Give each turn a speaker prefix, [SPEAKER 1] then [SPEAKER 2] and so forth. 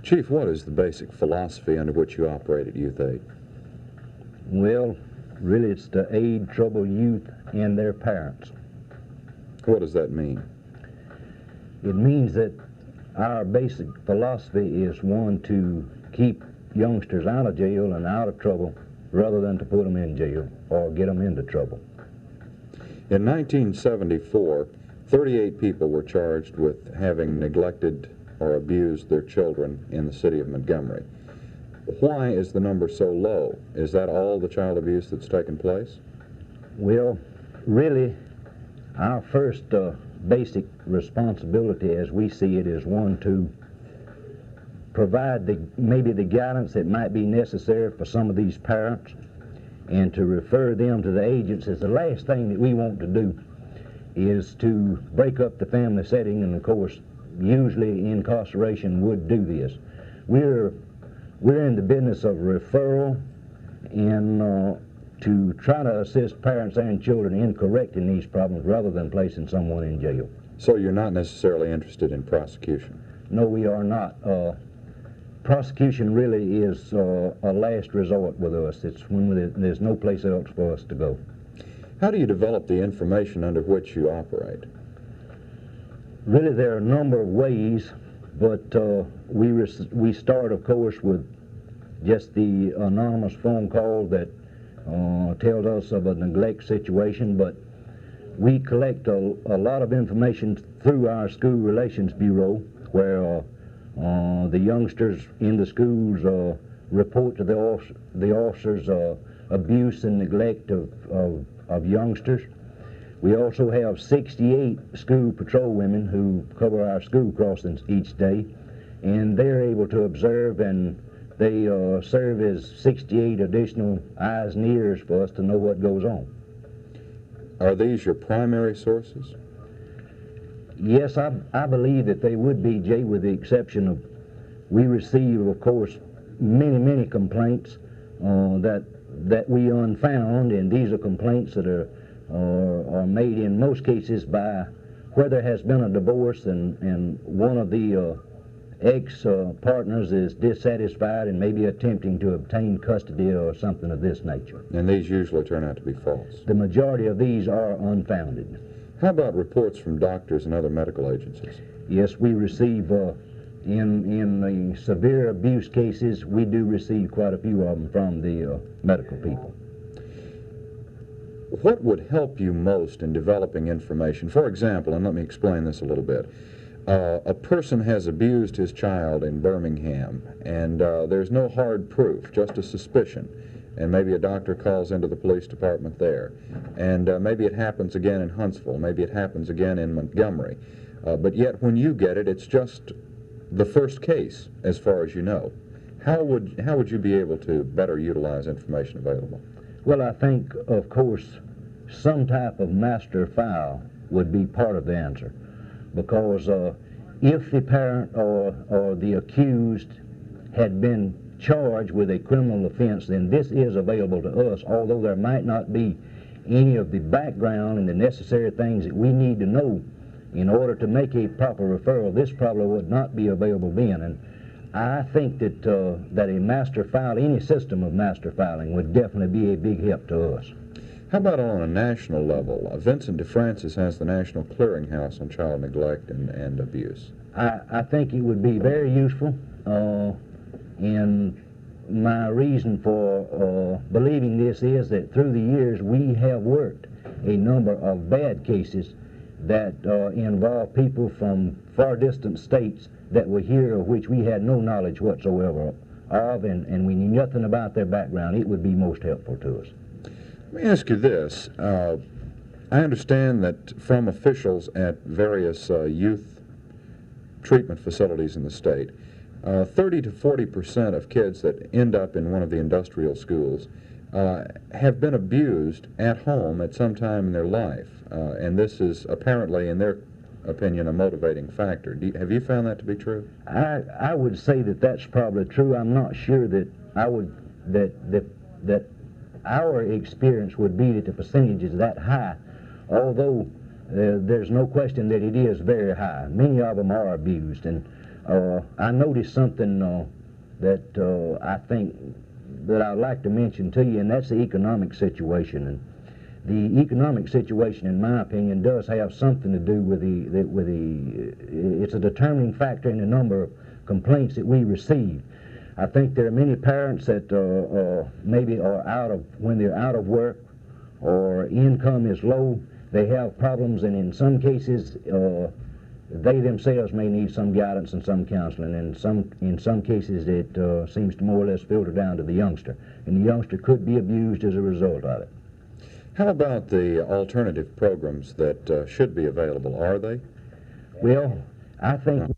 [SPEAKER 1] Chief, what is the basic philosophy under which you operate at Youth Aid?
[SPEAKER 2] Well, really it's to aid troubled youth and their parents.
[SPEAKER 1] What does that mean?
[SPEAKER 2] It means that our basic philosophy is one to keep youngsters out of jail and out of trouble rather than to put them in jail or get them into trouble.
[SPEAKER 1] In 1974, 38 people were charged with having neglected or abused their children in the city of Montgomery. Why is the number so low? Is that all the child abuse that's taken place?
[SPEAKER 2] Well, really, our first basic responsibility as we see it is one to provide maybe the guidance that might be necessary for some of these parents and to refer them to the agencies. The last thing that we want to do is to break up the family setting, and of course usually incarceration would do this. We're in the business of referral and to try to assist parents and children in correcting these problems rather than placing someone in jail.
[SPEAKER 1] So you're not necessarily interested in prosecution?
[SPEAKER 2] No, we are not. Prosecution really is a last resort with us. It's when there's no place else for us to go.
[SPEAKER 1] How do you develop the information under which you operate?
[SPEAKER 2] Really, there are a number of ways, but we start, of course, with just the anonymous phone call that tells us of a neglect situation, but we collect a lot of information through our School Relations Bureau, where the youngsters in the schools report to the officers abuse and neglect of youngsters. We also have 68 school patrol women who cover our school crossings each day, and they're able to observe, and they serve as 68 additional eyes and ears for us to know what goes on.
[SPEAKER 1] Are these your primary sources?
[SPEAKER 2] Yes, I believe that they would be, Jay, with the exception of we receive, of course, many complaints that we unfound, and these are complaints that are made in most cases by where there has been a divorce and one of the ex-partners is dissatisfied and maybe attempting to obtain custody or something of this nature.
[SPEAKER 1] And these usually turn out to be false?
[SPEAKER 2] The majority of these are unfounded.
[SPEAKER 1] How about reports from doctors and other medical agencies?
[SPEAKER 2] Yes, we receive, in the severe abuse cases, we do receive quite a few of them from the medical people.
[SPEAKER 1] What would help you most in developing information? For example, and let me explain this a little bit. A person has abused his child in Birmingham, and there's no hard proof, just a suspicion. And maybe a doctor calls into the police department there. And maybe it happens again in Huntsville. Maybe it happens again in Montgomery. But yet when you get it, it's just the first case, as far as you know. How would you be able to better utilize information available?
[SPEAKER 2] Well, I think, of course, some type of master file would be part of the answer. Because if the parent or the accused had been charged with a criminal offense, then this is available to us, although there might not be any of the background and the necessary things that we need to know in order to make a proper referral. This probably would not be available then. And I think that that a master file, any system of master filing, would definitely be a big help to us.
[SPEAKER 1] How about on a national level? Vincent DeFrancis has the National Clearinghouse on Child Neglect and Abuse.
[SPEAKER 2] I think it would be very useful, and my reason for believing this is that through the years we have worked a number of bad cases that involve people from far distant states that were here of which we had no knowledge whatsoever of, and we knew nothing about their background. It would be most helpful to us.
[SPEAKER 1] Let me ask you this. I understand that from officials at various youth treatment facilities in the state, 30 to 40% of kids that end up in one of the industrial schools have been abused at home at some time in their life. And this is apparently, in their opinion, a motivating factor. Have you found that to be true?
[SPEAKER 2] I would say that that's probably true. I'm not sure that that our experience would be that the percentage is that high, although there's no question that it is very high. Many of them are abused, and I noticed something that I think that I'd like to mention to you, and that's the economic situation. And the economic situation, in my opinion, does have something to do with it's a determining factor in the number of complaints that we receive. I think there are many parents that maybe are when they're out of work or income is low, they have problems, and in some cases they themselves may need some guidance and some counseling, and in some cases it seems to more or less filter down to the youngster, and the youngster could be abused as a result of it.
[SPEAKER 1] How about the alternative programs that should be available? Are they?
[SPEAKER 2] Well, I think